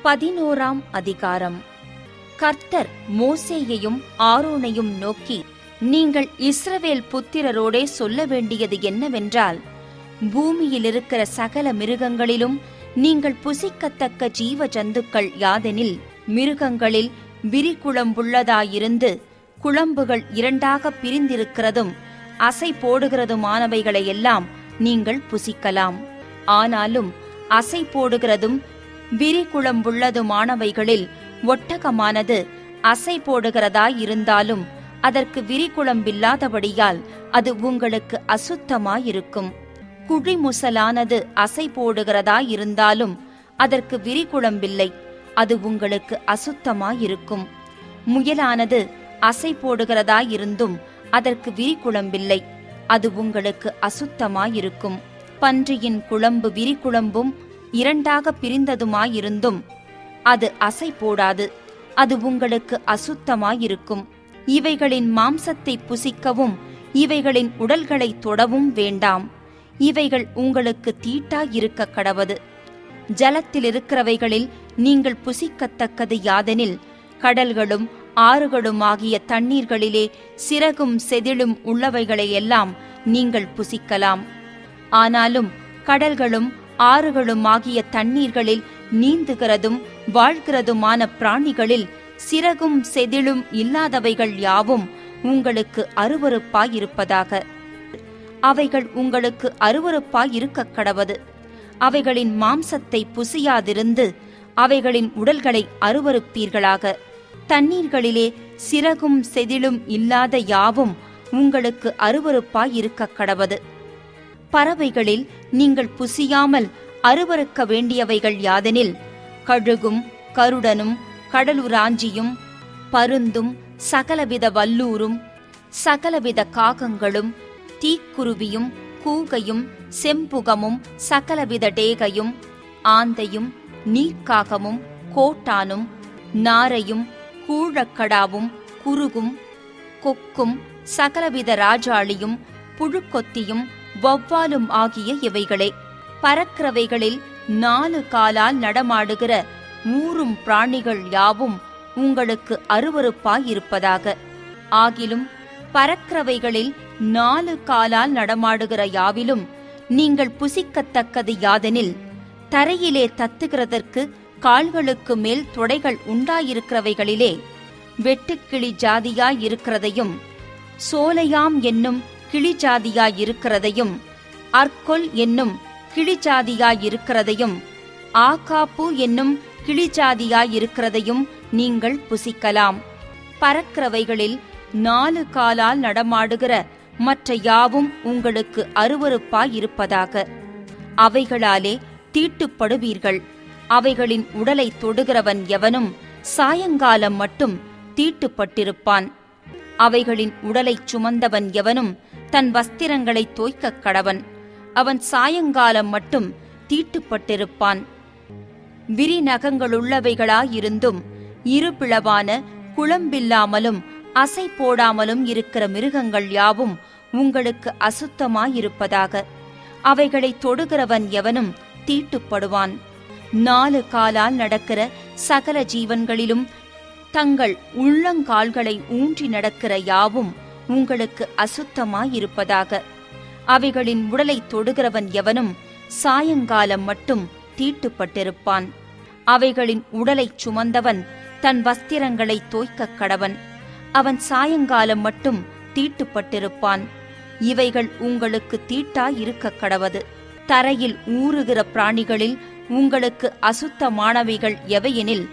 11ஆம் அதிகாரம். கர்த்தர் மோசேயையும் ஆரோனையும் நோக்கி, நீங்கள் இஸ்ரவேல் புத்திரரோடே சொல்ல வேண்டியது என்னவென்றால், பூமியில் இருக்கிற சகல மிருகங்களிலும் நீங்கள் புசிக்கத்தக்க ஜீவ ஜந்துக்கள் யாதெனில், மிருகங்களில் விரிகுளம்புள்ளதாயிருந்து குளம்புகள் இரண்டாக பிரிந்திருக்கிறதும் அசை போடுகிறதுமானவைகளையெல்லாம் நீங்கள் புசிக்கலாம். ஆனாலும் அசை போடுகிறதும் விரிகுளம்புள்ளதுமானவைகளில் ஒட்டகமானது அசை போடுகிறதாயிருந்தாலும் அதற்கு விரிகுளம்பில்லாதபடியால் அது உங்களுக்கு அசுத்தமாயிருக்கும். குழிமுசலானது அசை போடுகிறதாயிருந்தாலும் அதற்கு விரிகுளம்பில்லை, அது உங்களுக்கு அசுத்தமாயிருக்கும். முயலானது அசை போடுகிறதாயிருந்தும் அதற்கு விரிகுளம்பில்லை, அது உங்களுக்கு அசுத்தமாயிருக்கும். பன்றியின் குளம்பு விரிகுளம்பும் இரண்டாக பிரிந்ததுமாயிருந்தும் அது அசை போடாது, அது உங்களுக்கு அசுத்தமாயிருக்கும். இவைகளின் மாம்சத்தை புசிக்கவும் இவைகளின் உடல்களை தொடவும் வேண்டாம். இவைகள் உங்களுக்கு தீட்டாயிருக்க கடவது. ஜலத்தில் இருக்கிறவைகளில் நீங்கள் புசிக்கத்தக்கது யாதெனில், கடல்களும் ஆறுகளுமாகிய தண்ணீர்களிலே சிறகும் செதிளும் உள்ளவைகளையெல்லாம் நீங்கள் புசிக்கலாம். ஆனாலும் கடல்களும் ஆறுகளுமாகிய தண்ணீர்களில் நீந்துகிறதும் வாழ்கிறதுமான பிராணிகளில் சிறகும் செதிளும் இல்லாதவைகள் யாவும் உங்களுக்கு அருவருப்பாயிருப்பதாக. அவைகள் உங்களுக்கு அருவருப்பாயிருக்க கடவது. அவைகளின் மாம்சத்தை புசியாதிருந்து அவைகளின் உடல்களை அருவருப்பீர்களாக. தண்ணீர்களிலே சிறகும் செதிளும் இல்லாத யாவும் உங்களுக்கு அருவருப்பாயிருக்க கடவது. பறவைகளில் நீங்கள் புசியாமல் அருவருக்க வேண்டியவைகள் யாதெனில், கழுகும் கருடனும் கடலுராஞ்சியும் பருந்தும் சகலவித வல்லூரும் சகலவித காகங்களும் தீக்குருவியும் கூகையும் செம்புகமும் சகலவித டேகையும் ஆந்தையும் நீர்க்காகமும் கோட்டானும் நாரையும் கூழக்கடாவும் குருகும் கொக்கும் சகலவித ராஜாளியும் புழுக்கொத்தியும் வௌவாலும் ஆகிய இவைகளே. பறக்கிறவைகளில் 4 காலால் நடமாடுகிற ஊரும் பிராணிகள் யாவும் உங்களுக்கு அருவருப்பாயிருப்பதாக. ஆகிலும் பறக்கிறவைகளில் 4 காலால் நடமாடுகிற யாவிலும் நீங்கள் புசிக்கத்தக்கது யாதெனில், தரையிலே தத்துகிறதற்கு கால்களுக்கு மேல் தொடைகள் உண்டாயிருக்கிறவைகளிலே வெட்டுக்கிளி ஜாதியாயிருக்கிறதையும் சோலையாம் என்னும் கிளிஜாதியாயிருக்கிறதையும் அர்கொல் என்னும் கிளிஜாதியாயிருக்கிறதையும் ஆகாப்பு என்னும் கிளிஜாதியாயிருக்கிறதையும் நீங்கள் புசிக்கலாம். பறக்கிறவைகளில் 4 காலால் நடமாடுகிற மற்ற யாவும் உங்களுக்கு அருவருப்பாயிருப்பதாக. அவைகளாலே தீட்டுப்படுவீர்கள். அவைகளின் உடலை தொடுகிறவன் எவனும் சாயங்காலம் மட்டும் தீட்டுப்பட்டிருப்பான். அவைகளின் உடலைச் சுமந்தவன் எவனும் தன் வஸ்திரங்களை தோய்க்கக் கடவன். அவன் சாயங்காலம் மட்டும் தீட்டுப்பட்டிருப்பான். விரிநகங்களுள்ளவைகளாயிருந்தும் இருபிளவான குளம்பில்லாமலும் அசை போடாமலும் இருக்கிற மிருகங்கள் யாவும் உங்களுக்கு அசுத்தமாயிருப்பதாக. அவைகளை தொடுகிறவன் எவனும் தீட்டுப்படுவான். 4 காலால் நடக்கிற சகல ஜீவன்களிலும் தங்கள் உள்ளங்கால்களை ஊன்றி நடக்கிற யாவும் உங்களுக்கு அசுத்தமாயிருப்பதாக. அவைகளின் உடலை தொடுகிறவன் எவனும் சாயங்காலம் மட்டும் தீட்டுப்பட்டிருப்பான். அவைகளின் உடலைச் சுமந்தவன் தன் வஸ்திரங்களை தோய்க்கக் கடவன். அவன் சாயங்காலம் மட்டும் தீட்டுப்பட்டிருப்பான். இவைகள் உங்களுக்கு தீட்டாயிருக்க கடவது. தரையில் ஊறுகிற பிராணிகளில் உங்களுக்கு அசுத்தமானவைகள் எவையெனில்,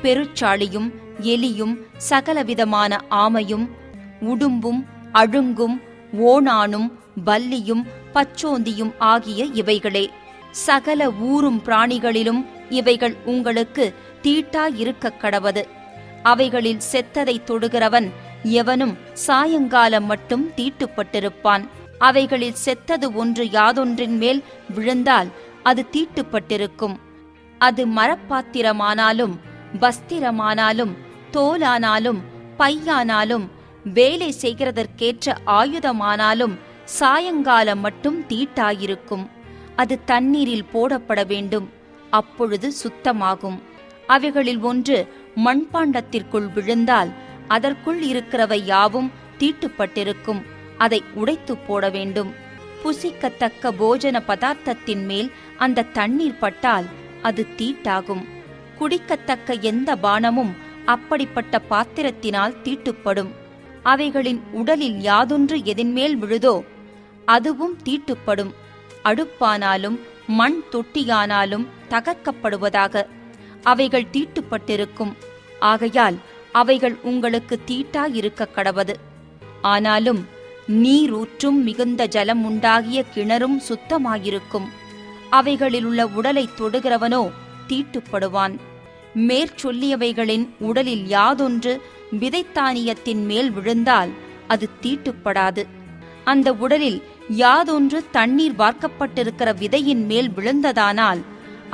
பெருச்சாளியும் எலியும் சகலவிதமான ஆமையும் உடும்பும் அழுங்கும் ஓணானும் பல்லியும் பச்சோந்தியும் ஆகிய இவைகளே. சகல ஊரும் பிராணிகளிலும் இவைகள் உங்களுக்கு தீட்டாயிருக்க கடவது. அவைகளில் செத்ததை தொடுகிறவன் எவனும் சாயங்காலம் மட்டும் தீட்டுப்பட்டிருப்பான். அவைகளில் செத்தது ஒன்று யாதொன்றின் மேல் விழுந்தால் அது தீட்டுப்பட்டிருக்கும். அது மரப்பாத்திரமானாலும் வஸ்திரமானாலும் தோலானாலும் பையானாலும் வேலை செய்கிறதற்கேற்ற ஆயுதமானாலும் சாயங்காலம் மட்டும் தீட்டாயிருக்கும். அது தண்ணீரில் போடப்பட வேண்டும், அப்பொழுது சுத்தமாகும். அவைகளில் ஒன்று மண்பாண்டத்திற்குள் விழுந்தால் அதற்குள் இருக்கிறவை யாவும் தீட்டுப்பட்டிருக்கும். அதை உடைத்து போட வேண்டும். புசிக்கத்தக்க போஜன பதார்த்தத்தின் மேல் அந்த தண்ணீர் பட்டால் அது தீட்டாகும். குடிக்கத்தக்க எந்த பானமும் அப்படிப்பட்ட பாத்திரத்தினால் தீட்டுப்படும். அவைகளின் உடலில் யாதொன்று எதின்மேல் விழுதோ அதுவும் தீட்டுப்படும். அடுப்பானாலும் மண் தொட்டியானாலும் தகர்க்கப்படுவதாக. அவைகள் தீட்டுப்பட்டிருக்கும். ஆகையால் அவைகள் உங்களுக்கு தீட்டாயிருக்க கடவது. ஆனாலும் நீரூற்றும் மிகுந்த ஜலம் உண்டாகிய கிணறும் சுத்தமாயிருக்கும். அவைகளிலுள்ள உடலை தொடுகிறவனோ தீட்டுப்படுவான். மேற்சொல்லியவைகளின் உடலில் யாதொன்று விதைத்தானியத்தின் மேல் விழுந்தால் அது தீட்டுப்படாது. அந்த உடலில் யாதொன்று தண்ணீர் வார்க்கப்பட்டிருக்கிற விதையின் மேல் விழுந்ததானால்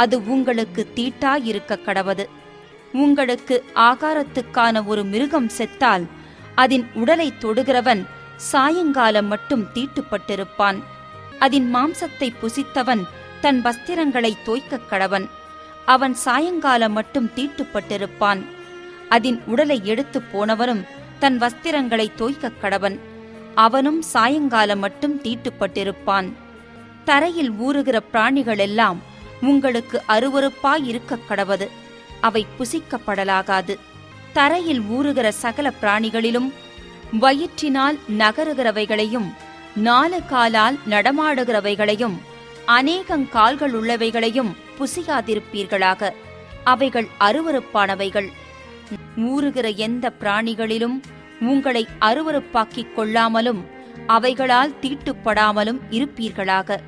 அது உங்களுக்கு தீட்டாயிருக்க கடவது. உங்களுக்கு ஆகாரத்துக்கான ஒரு மிருகம் செத்தால் அதன் உடலை தொடுகிறவன் சாயங்காலம் மட்டும் தீட்டுப்பட்டிருப்பான். அதன் மாம்சத்தை புசித்தவன் தன் வஸ்திரங்களை தோய்க்கக் கடவன். அவன் சாயங்காலம் மட்டும் தீட்டுப்பட்டிருப்பான். அதன் உடலை எடுத்துப் போனவனும் தன் வஸ்திரங்களை தோய்க்கக் கடவன். அவனும் சாயங்காலம் மட்டும் தீட்டுப்பட்டிருப்பான். தரையில் ஊறுகிற பிராணிகளெல்லாம் உங்களுக்கு அருவருப்பாயிருக்க கடவது. அவை புசிக்கப்படலாகாது. தரையில் ஊறுகிற சகல பிராணிகளிலும் வயிற்றினால் நகருகிறவைகளையும் 4 காலால் நடமாடுகிறவைகளையும் அநேகங்கால்கள் உள்ளவைகளையும் புசியாதிருப்பீர்களாக. அவைகள் அருவருப்பானவைகள். ஊறுகிற எந்த பிராணிகளிலும் உங்களை அருவருப்பாக்கிக் கொள்ளாமலும் அவைகளால் தீட்டுப்படாமலும் இருப்பீர்களாக.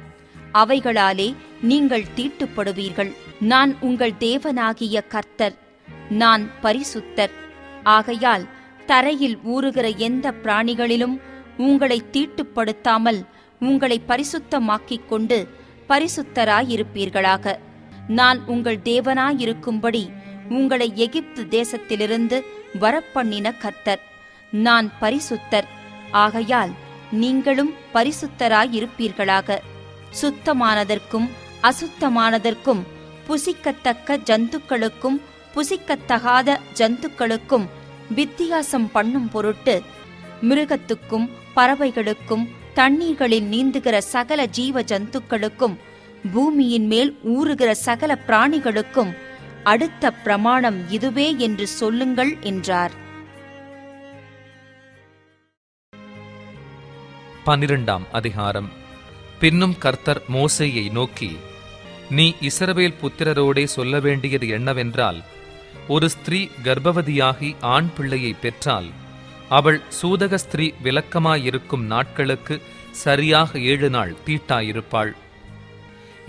அவைகளாலே நீங்கள் தீட்டுப்படுவீர்கள். நான் உங்கள் தேவனாகிய கர்த்தர். நான் பரிசுத்தர். ஆகையால் தரையில் ஊறுகிற எந்த பிராணிகளிலும் உங்களை தீட்டுப்படுத்தாமல் உங்களை பரிசுத்தமாக்கிக் கொண்டு பரிசுத்தராயிருப்பீர்களாக. நான் உங்கள் தேவனாயிருக்கும்படி உங்களை எகிப்து தேசத்திலிருந்து வரப்பண்ணின கர்த்தர். நான் பரிசுத்தர். ஆகையால் நீங்களும் பரிசுத்தராயிருப்பீர்களாக. சுத்தமானதற்கும் அசுத்தமானதற்கும் புசிக்கத்தக்க ஜந்துக்களுக்கும் புசிக்கத்தகாத ஜந்துக்களுக்கும் வித்தியாசம் பண்ணும் பொருட்டு மிருகத்துக்கும் பறவைகளுக்கும் தண்ணீர்களில் நீந்துகிற சகல ஜீவ ஜந்துக்களுக்கும் பூமியின் மேல் ஊறுகிற சகல பிராணிகளுக்கும் அடுத்த பிரமாணம் இதுவே என்று சொல்லுங்கள் என்றார். 12ஆம் அதிகாரம். பின்னும் கர்த்தர் மோசேயை நோக்கி, நீ இஸ்ரவேல் புத்திரரோடே சொல்ல வேண்டியது என்னவென்றால், ஒரு ஸ்திரீ கர்ப்பவதியாகி ஆண் பிள்ளையை பெற்றால் அவள் சூதக ஸ்திரீ விலக்கமாயிருக்கும் நாட்களுக்கு சரியாக 7 நாள் தீட்டாயிருப்பாள்.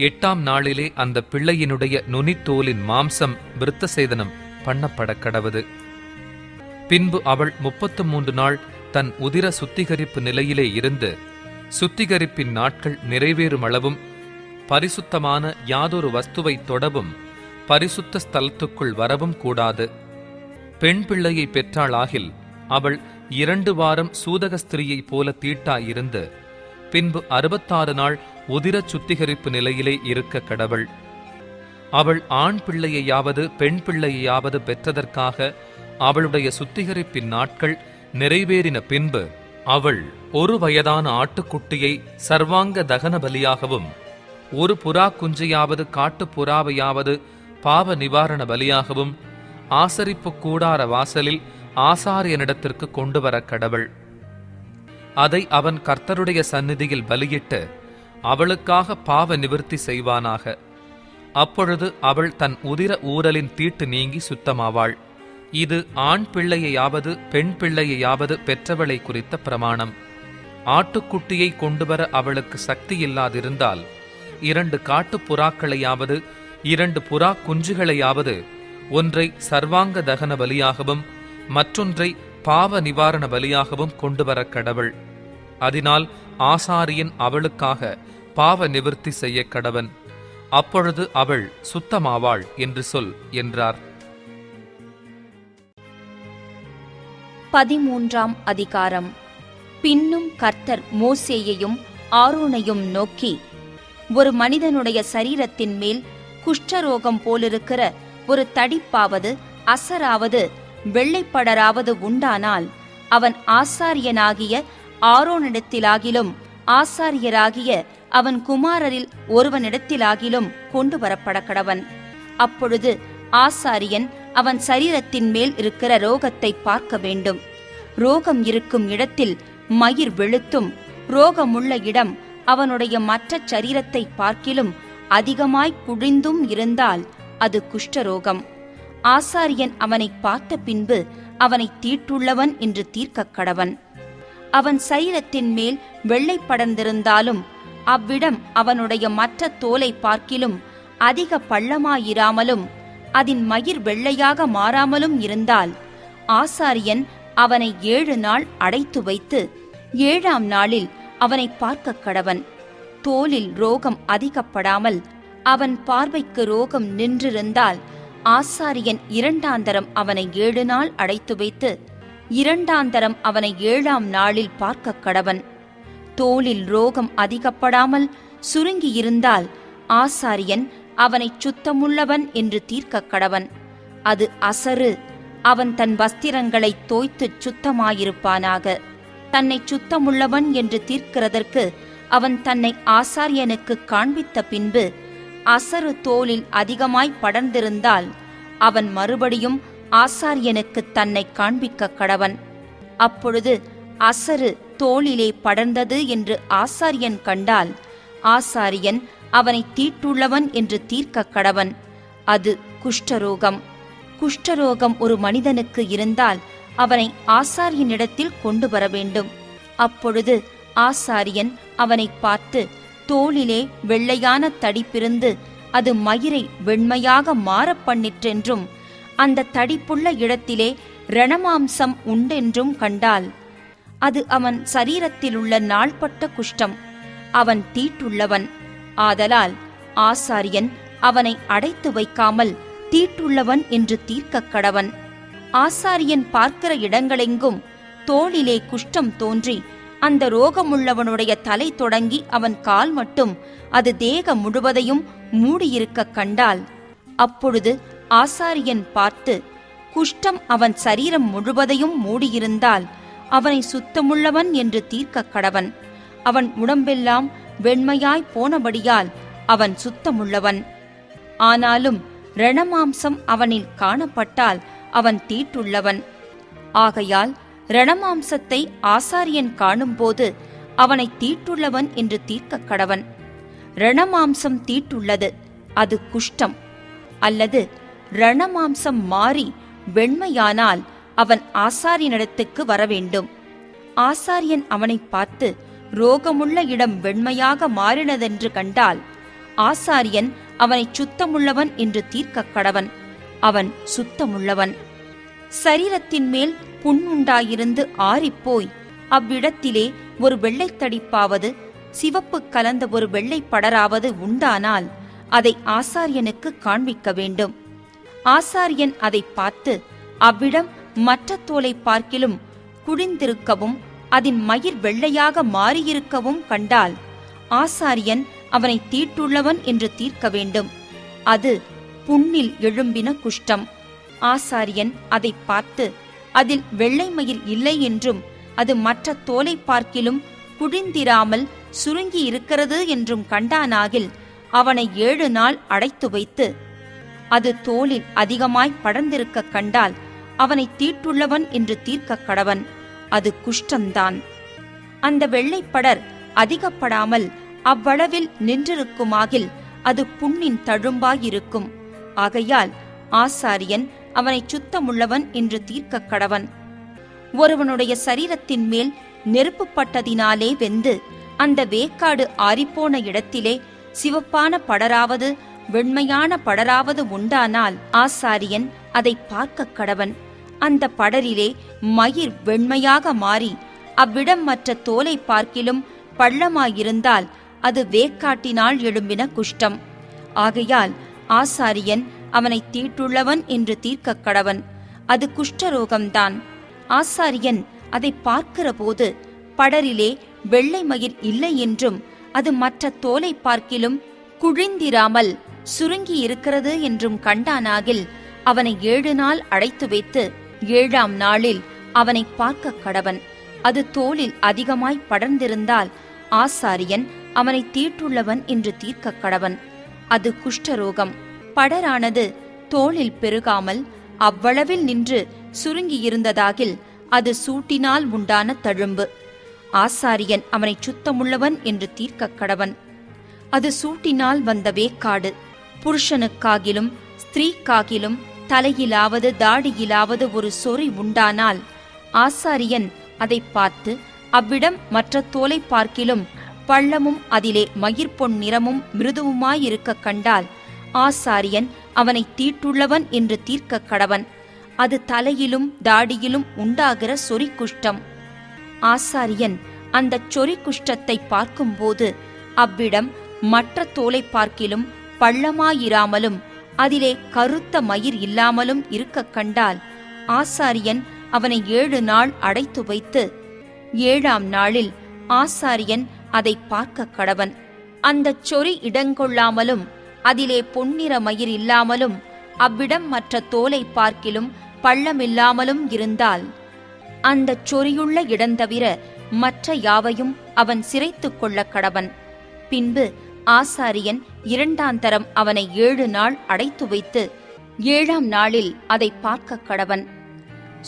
8ஆம் நாளிலே அந்த பிள்ளையினுடைய நுனித்தோலின் மாம்சம் விருத்தசேதனம் பண்ணப்பட கடவது. பின்பு அவள் 33 நாள் தன் உதிர சுத்திகரிப்பு நிலையிலே இருந்து சுத்திகரிப்பின் நாட்கள் நிறைவேறும் அளவும் பரிசுத்தமான யாதொரு வஸ்துவை தொடவும் பரிசுத்த ஸ்தலத்துக்குள் வரவும் கூடாது. பெண் பிள்ளையை பெற்றாளாகில் அவள் 2 வாரம் சூதக ஸ்திரீயைப் போல தீட்டாயிருந்து பின்பு 66 நாள் உதிர சுத்திகரிப்பு நிலையிலே இருக்க கடவள். அவள் ஆண் பிள்ளையையாவது பெண் பிள்ளையையாவது பெற்றதற்காக அவளுடைய சுத்திகரிப்பின் நாட்கள் நிறைவேறின பின்பு அவள் 1 வயதான ஆட்டுக்குட்டியை சர்வாங்க தகன பலியாகவும் 1 புறா குஞ்சையாவது காட்டுப் புறாவையாவது பாவ நிவாரண பலியாகவும் ஆசரிப்பு கூடார வாசலில் ஆசாரியனிடத்திற்கு கொண்டு வர கடவள். அதை அவன் கர்த்தருடைய சந்நிதியில் பலியிட்டு அவளுக்காக பாவ நிவிர்த்தி செய்வானாக. அப்பொழுது அவள் தன் உதிர ஊரலின் தீட்டு நீங்கி சுத்தமாவாள். இது ஆண் பிள்ளையையாவது பெண் பிள்ளையையாவது பெற்றவளை குறித்த பிரமாணம். ஆட்டுக்குட்டியை கொண்டுவர அவளுக்கு சக்தி இல்லாதிருந்தால் 2 காட்டுப் புறாக்களையாவது 2 புறா குஞ்சுகளையாவது ஒன்றை சர்வாங்க தகன பலியாகவும் மற்றொன்றை பாவ நிவாரண பலியாகவும் கொண்டுவர கடவள். அதனால் ஆசாரியன் அவளுக்காக பாவ நிவிர்த்தி செய்ய கடவன். அப்பொழுது அவள் சுத்தமாவாள் என்று சொல் என்றார். 13ஆம் அதிகாரம். பின்னும் கர்த்தர் மோசேயையும் ஆரோனையும் நோக்கி, ஒரு மனிதனுடைய சரீரத்தின் மேல் குஷ்டரோகம் போலிருக்கிற ஒரு தடிப்பாவது அசராவது வெள்ளைப்படராவது உண்டானால் அவன் ஆசாரியனாகிய ஆரோனிடத்திலாகிலும் ஆசாரியராகிய அவன் குமாரரில் ஒருவனிடத்திலாகிலும் கொண்டு வரப்பட கடவன். அப்பொழுது ஆசாரியன் அவன் சரீரத்தின் மேல் இருக்கிற ரோகத்தை பார்க்க வேண்டும். ரோகம் இருக்கும் இடத்தில் மயிர் வெளுத்தும் ரோகமுள்ள இடம் அவனுடைய மற்ற சரீரத்தை பார்க்கிலும் அதிகமாய் குழிந்தும் இருந்தால் அது குஷ்டரோகம். ஆசாரியன் அவனை பார்த்த பின்பு அவனை தீட்டுள்ளவன் என்று தீர்க்கக் கடவன். அவன் சரீரத்தின் மேல் வெள்ளை படர்ந்திருந்தாலும் அவ்விடம் அவனுடைய மற்ற தோலை பார்க்கிலும் அதிக பள்ளமாயிராமலும் அதன் மயிர் வெள்ளையாக மாறாமலும் இருந்தால் ஆசாரியன் அவனை 7 நாள் அடைத்து வைத்து 7ஆம் நாளில் அவனை பார்க்க கடவன். தோலில் ரோகம் அதிகப்படாமல் அவன் பார்வைக்கு ரோகம் நின்றிருந்தால் ஆசாரியன் 2ஆந்தரம் அவனை 7 நாள் அடைத்து வைத்து 2ஆந்தரம் அவனை 7ஆம் நாளில் பார்க்க கடவன். தோலில் ரோகம் அதிகப்படாமல் சுருங்கியிருந்தால் ஆசாரியன் அவனை சுத்தமுள்ளவன் என்று தீர்க்க கடவன். அது அசரு. அவன் தன் வஸ்திரங்களை தோய்த்துச் சுத்தமாயிருப்பானாக. தன்னை சுத்தமுள்ளவன் என்று தீர்க்கிறதற்கு அவன் தன்னை ஆசாரியனுக்கு காண்பித்த பின்பு அசரு தோலில் அதிகமாய் படர்ந்திருந்தால் அவன் மறுபடியும் ஆசாரியனுக்கு தன்னை காண்பிக்க கடவன். அப்பொழுது அசரு தோளிலே படர்ந்தது என்று ஆசாரியன் கண்டால் ஆசாரியன் அவனை தீட்டுள்ளவன் என்று தீர்க்க கடவன். அது குஷ்டரோகம். குஷ்டரோகம் ஒரு மனிதனுக்கு இருந்தால் அவனை ஆசாரியனிடத்தில் கொண்டு வர வேண்டும். அப்பொழுது ஆசாரியன் அவனை பார்த்து, தோளிலே வெள்ளையான தடிப்பிருந்து அது மயிரை வெண்மையாக மாறப் பண்ணிற்றென்றும் அந்த தடிப்புள்ள இடத்திலே ரணமாம்சம் உண்டென்றும் கண்டால் அது அவன் சரீரத்திலுள்ள நாள்பட்ட குஷ்டம். அவன் தீட்டுள்ளவன். ஆதலால் ஆசாரியன் அவனை அடைத்து வைக்காமல் தீட்டுள்ளவன் என்று தீர்க்கக் கடவன். ஆசாரியன் பார்க்கிற இடங்களெங்கும் தோளிலே குஷ்டம் தோன்றி அந்த ரோகமுள்ளவனுடைய தலை தொடங்கி அவன் கால் மட்டும் அது தேகம் முழுவதையும் மூடியிருக்க கண்டால் அப்பொழுது ஆசாரியன் பார்த்து, குஷ்டம் அவன் சரீரம் முழுவதையும் மூடியிருந்தால் அவனை சுத்தமுள்ளவன் என்று தீர்க்க கடவன். அவன் உடம்பெல்லாம் வெண்மையாய் போனபடியால் அவன் சுத்தமுள்ளவன். ஆனாலும் ரணமாம்சம் அவனில் காணப்பட்டால் அவன் தீட்டுள்ளவன். ஆகையால் ரணமாம்சத்தை ஆசாரியன் காணும்போது அவனை தீட்டுள்ளவன் என்று தீர்க்க கடவன். ரணமாம்சம் தீட்டுள்ளது, அது குஷ்டம். அல்லது ரணமாம்சம் மாறி வெண்மையானால் அவன் ஆசாரியனிடத்துக்கு வரவேண்டும். ஆசாரியன் அவனை பார்த்து, ரோகமுள்ள இடம் வெண்மையாக மாறினதென்று கண்டால் ஆசாரியன் அவனை சுத்தமுள்ளவன் என்று தீர்க்க கடவன். அவன் சுத்தமுள்ளவன். சரீரத்தின் மேல் புண்ணுண்டாயிருந்து ஆறிப்போய் அவ்விடத்திலே ஒரு வெள்ளைத்தடிப்பாவது சிவப்பு கலந்த ஒரு வெள்ளை படராவது உண்டானால் அதை ஆசாரியனுக்கு காண்பிக்க வேண்டும். ஆசாரியன் அதை பார்த்து அவ்விடம் மற்ற தோலை பார்க்கிலும் குடிந்திருக்கவும் அதன் மயிர் வெள்ளையாக மாறியிருக்கவும் கண்டால் ஆசாரியன் அவனை தீட்டுள்ளவன் என்று தீர்க்க வேண்டும். அது புண்ணில் எழும்பின குஷ்டம். ஆசாரியன் அதை பார்த்து அதில் வெள்ளை மயிர் இல்லை என்றும் அது மற்ற தோலை பார்க்கிலும் குடிந்திராமல் சுருங்கி இருக்கிறது என்றும் கண்டானாகில் அவனை 7 நாள் அடைத்து வைத்து அது தோலில் அதிகமாய் படர்ந்திருக்க கண்டால் அவனை தீட்டுள்ளவன் என்று தீர்க்க கடவன். அது குஷ்டம்தான். அந்த வெள்ளைப்படர் அதிகப்படாமல் அவ்வளவில் நின்றிருக்குமாகில் அது புண்ணின் தழும்பாயிருக்கும். ஆகையால் ஆசாரியன் அவனை சுத்தமுள்ளவன் என்று தீர்க்க கடவன். ஒருவனுடைய சரீரத்தின் மேல் நெருப்புப்பட்டதினாலே வெந்து அந்த வேக்காடு ஆறிப்போன இடத்திலே சிவப்பான படராவது வெண்மையான படராவது உண்டானால் ஆசாரியன் அதை பார்க்க கடவன். அந்த படரிலே மயிர் வெண்மையாக மாறி அவ்விடம் மற்ற தோலை பார்க்கிலும் பள்ளமாயிருந்தால் அது வேக்காட்டினால் எழும்பின குஷ்டம். ஆகையால் ஆசாரியன் அவனை தீட்டுள்ளவன் என்று தீர்க்க கடவன். அது குஷ்டரோகம்தான். ஆசாரியன் அதை பார்க்கிற போது படரிலே வெள்ளை மயிர் இல்லை என்றும் அது மற்ற தோலை பார்க்கிலும் குழிந்திராமல் சுருங்கி இருக்கிறது என்றும் கண்டானாகில் அவனை 7 நாள் அடைத்து வைத்து 7ஆம் நாளில் அவனை பார்க்க கடவன். அது தோலில் அதிகமாய் படர்ந்திருந்தால் ஆசாரியன் அவனை தீட்டுள்ளவன் என்று தீர்க்க கடவன். அது குஷ்டரோகம். படரானது தோலில் பெருகாமல் அவ்வளவில் நின்று சுருங்கியிருந்ததாகில் அது சூட்டினால் உண்டான தழும்பு. ஆசாரியன் அவனை சுத்தமுள்ளவன் என்று தீர்க்க கடவன். அது சூட்டினால் வந்த வேக்காடு. புருஷனுக்காகிலும் ஸ்திரீக்காகிலும் தலையிலாவது தாடியிலாவது ஒரு சொறி உண்டானால் ஆசாரியன் அதை பார்த்து அவ்விடம் மற்ற தோலை பார்க்கிலும் பள்ளமும் அதிலே மயிர்பொன் நிறமும் மிருதுவுமாயிருக்க கண்டால் ஆசாரியன் அவனை தீட்டுள்ளவன் என்று தீர்க்க கடவன். அது தலையிலும் தாடியிலும் உண்டாகிற சொறி குஷ்டம். ஆசாரியன் அந்த சொறி குஷ்டத்தை பார்க்கும்போது அவ்விடம் மற்ற தோலை பார்க்கிலும் பள்ளமாயிராமலும் அதிலே கருத்த மயிர் இல்லாமலும் இருக்க கண்டால் ஆசாரியன் அவனை 7 நாள் அடைத்து வைத்து 7ஆம் நாளில் ஆசாரியன் அதை பார்க்க கடவன். அந்த சொறி இடங்கொள்ளாமலும் அதிலே பொன்னிற மயிர் இல்லாமலும் அவ்விடம் மற்ற தோலை பார்க்கிலும் பள்ளமில்லாமலும் இருந்தால் அந்த சொறியுள்ள இடந்தவிர மற்ற யாவையும் அவன் சிரைத்துக் கொள்ள கடவன். பின்பு ஆசாரியன் 2ஆம் தரம் அவனை 7 நாள் அடைத்து வைத்து 7ஆம் நாளில் அதை பார்க்க கடவன்.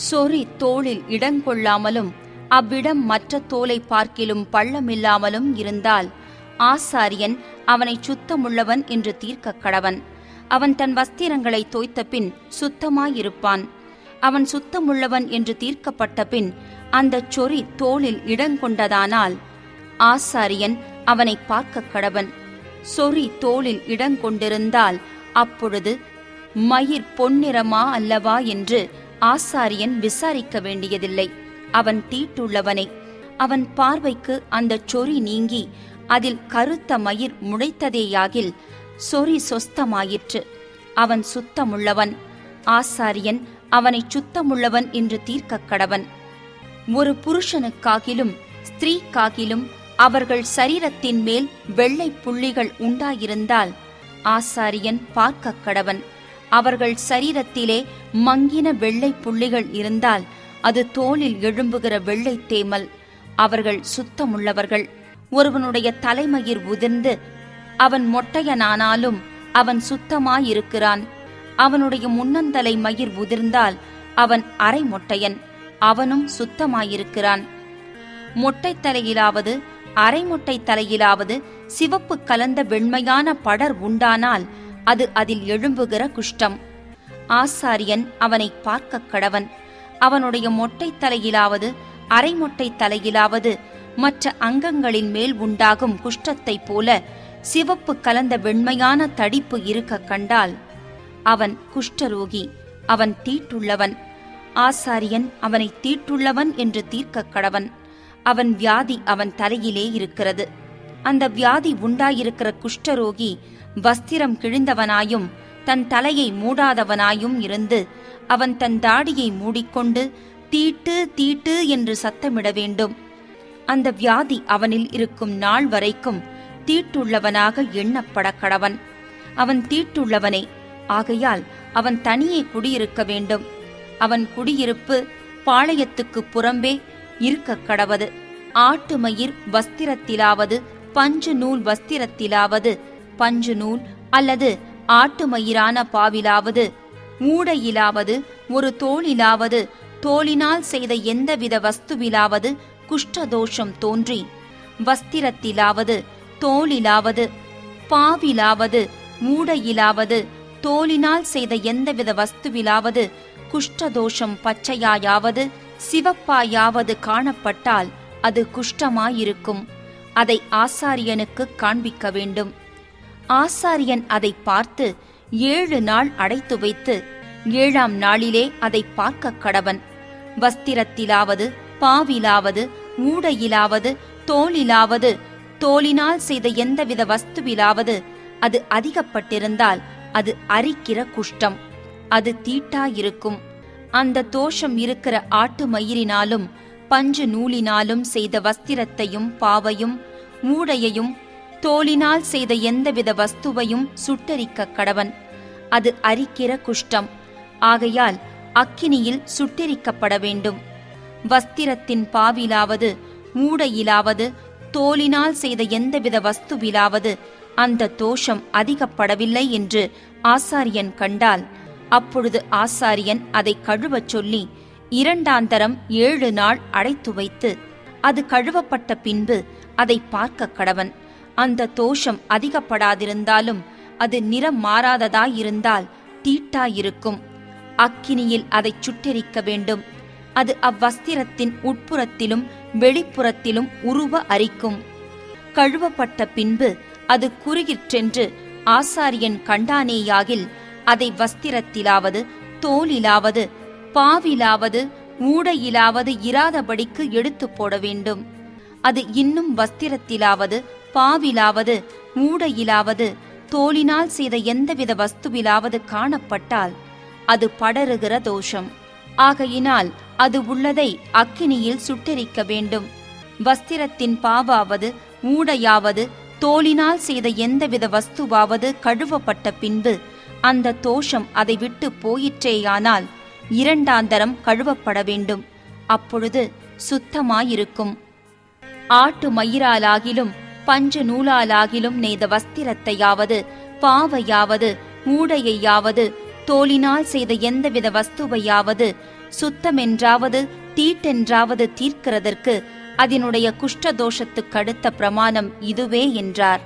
சொறி தோளில் இடங்கொள்ளாமலும் அவ்விடம் மற்ற தோலை பார்க்கிலும் பள்ளமில்லாமலும் இருந்தால் ஆசாரியன் அவனை சுத்தமுள்ளவன் என்று தீர்க்க கடவன். அவன் தன் வஸ்திரங்களை தோய்த்த பின் சுத்தமாயிருப்பான். அவன் சுத்தமுள்ளவன் என்று தீர்க்கப்பட்ட பின் அந்த சொறி தோளில் இடங்கொண்டதானால் ஆசாரியன் அவனை பார்க்க கடவன். சொறி தோளில் இடங்கொண்டிருந்தால் அப்பொழுது மயிர் பொன்னிறமா அல்லவா என்று ஆசாரியன் விசாரிக்க வேண்டியதில்லை. அவன் தீட்டுள்ளவனே. அவன் பார்வைக்கு அந்த சொறி நீங்கி அதில் கருத்த மயிர் முளைத்ததேயாகில் சொறி சொஸ்தமாயிற்று. அவன் சுத்தமுள்ளவன். ஆசாரியன் அவனை சுத்தமுள்ளவன் என்று தீர்க்க கடவன். ஒரு புருஷனுக்காகிலும் ஸ்திரீக்காகிலும் அவர்கள் சரீரத்தின் மேல் வெள்ளை புள்ளிகள் உண்டாயிருந்தால் ஆசாரியன் பார்க்க கடவன். அவர்கள் சரீரத்திலே மங்கின வெள்ளை புள்ளிகள் இருந்தால் அது தோலில் எழும்புகிற வெள்ளை தேமல். அவர்கள் சுத்தமுள்ளவர்கள். ஒருவனுடைய தலைமயிர் உதிர்ந்து அவன் மொட்டையனானாலும் அவன் சுத்தமாயிருக்கிறான். அவனுடைய முன்னந்தலை மயிர் உதிர்ந்தால் அவன் அரை மொட்டையன், அவனும் சுத்தமாயிருக்கிறான். மொட்டை தலையிலாவது அரை மொட்டை தலையிலாவது சிவப்பு கலந்த வெண்மையான படர் உண்டானால் அது அதில் எழும்புகிற குஷ்டம். ஆசாரியன் அவனை பார்க்க கடவன். அவனுடைய மொட்டை தலையிலாவது அரை மொட்டை தலையிலாவது மற்ற அங்கங்களின் மேல் உண்டாகும் குஷ்டத்தைப் போல சிவப்பு கலந்த வெண்மையான தடிப்பு இருக்க கண்டால் அவன் குஷ்டரோகி, அவன் தீட்டுள்ளவன். ஆசாரியன் அவனை தீட்டுள்ளவன் என்று தீர்க்க கடவன். அவன் வியாதி அவன் தலையிலே இருக்கிறது. அந்த வியாதி உண்டாயிருக்கிற குஷ்டரோகி வஸ்திரம் கிழிந்தவனாயும் தன் தலையை மூடாதவனாயும் இருந்து அவன் தன் தாடியை மூடிக்கொண்டு தீட்டு தீட்டு என்று சத்தமிட வேண்டும். அந்த வியாதி அவனில் இருக்கும் நாள் வரைக்கும் தீட்டுள்ளவனாக எண்ணப்பட கடவன். அவன் தீட்டுள்ளவனே. ஆகையால் அவன் தனியே குடியிருக்க வேண்டும். அவன் குடியிருப்பு பாளையத்துக்கு புறம்பே இருக்க கடவது. ஆட்டு மயிர் வஸ்திரத்திலாவது பஞ்சு நூல் வஸ்திரத்திலாவது பஞ்சு நூல் அல்லது ஆட்டு மயிரான பாவிலாவது மூடையிலாவது ஒரு தோளிலாவது தோளினால் செய்த எந்தவித வஸ்துவிலாவது குஷ்டதோஷம் தோன்றி வஸ்திரத்திலாவது தோளிலாவது பாவிலாவது மூடையிலாவது தோளினால் செய்த எந்தவித வஸ்துவிலாவது குஷ்டதோஷம் பச்சையாயாவது சிவப்பாயாவது காணப்பட்டால் அது குஷ்டமாயிருக்கும். அதை ஆசாரியனுக்கு காண்பிக்க வேண்டும். ஆசாரியன் அதை பார்த்து 7 நாள் அடைத்து வைத்து 7ஆம் நாளிலே அதை பார்க்க கடவன். வஸ்திரத்திலாவது பாவிலாவது மூடையிலாவது தோளிலாவது தோளினால் செய்த எந்தவித வஸ்துவிலாவது அது அதிகப்பட்டிருந்தால் அது அரிக்கிற குஷ்டம், அது தீட்டாயிருக்கும். அந்த தோஷம் இருக்கிற ஆட்டு மயிரினாலும் பஞ்சு நூலினாலும் செய்த வஸ்திரத்தையும் பாவையும் மூடையையும் தோலினால் செய்த எந்தவித வஸ்துவையும் சுட்டெரிக்க கடவன். அது அரிக்கிற குஷ்டம். ஆகையால் அக்கினியில் சுட்டெரிக்கப்பட வேண்டும். வஸ்திரத்தின் பாவிலாவது மூடையிலாவது தோலினால் செய்த எந்தவித வஸ்துவிலாவது அந்த தோஷம் அதிகப்படவில்லை என்று ஆசாரியன் கண்டால், அப்பொழுது ஆசாரியன் அதை கழுவச் சொல்லி 2ஆந்தரம் 7 நாள் அடைத்து வைத்து, அது கழுவப்பட்ட பின்பு அதை பார்க்க கடவன். அந்த தோஷம் அதிகப்படாதிருந்தாலும் அது நிறம் மாறாததாயிருந்தால் தீட்டாயிருக்கும். அக்கினியில் அதை சுட்டெரிக்க வேண்டும். அது அவ்வஸ்திரத்தின் உட்புறத்திலும் வெளிப்புறத்திலும் உருவ அரிக்கும். கழுவப்பட்ட பின்பு அது குறுகிற்றென்று ஆசாரியன் கண்டானேயாகில், அதை வஸ்திரத்திலாவது தோலிலாவது பாவிலாவது மூடையிலாவது இராதபடிக்கு எடுத்து போட வேண்டும். அது இன்னும் வஸ்திரத்திலாவது பாவிலாவது மூடையிலாவது தோலினால் செய்த எந்தவித வஸ்துவிலாவது காணப்பட்டால் அது படருகிற தோஷம். ஆகையினால் அது உள்ளதை அக்கினியில் சுட்டெரிக்க வேண்டும். வஸ்திரத்தின் பாவாவது மூடையாவது தோலினால் செய்த எந்தவித வஸ்துவாவது கழுவப்பட்ட பின்பு அந்த தோஷம் அதை விட்டு போயிற்றேயானால் 2ஆந்தரம் கழுவப்பட வேண்டும். அப்பொழுது சுத்தமாயிருக்கும். ஆட்டு மயிராலாகிலும் பஞ்சு நூலாலாகிலும் நெய்த வஸ்திரத்தையாவது பாவையாவது மூடையையாவது தோலினால் செய்த எந்தவித வஸ்துவையாவது சுத்தமென்றாவது தீட்டென்றாவது தீர்க்கிறதற்கு அதனுடைய குஷ்டதோஷத்துக்கடுத்த பிரமாணம் இதுவே என்றார்.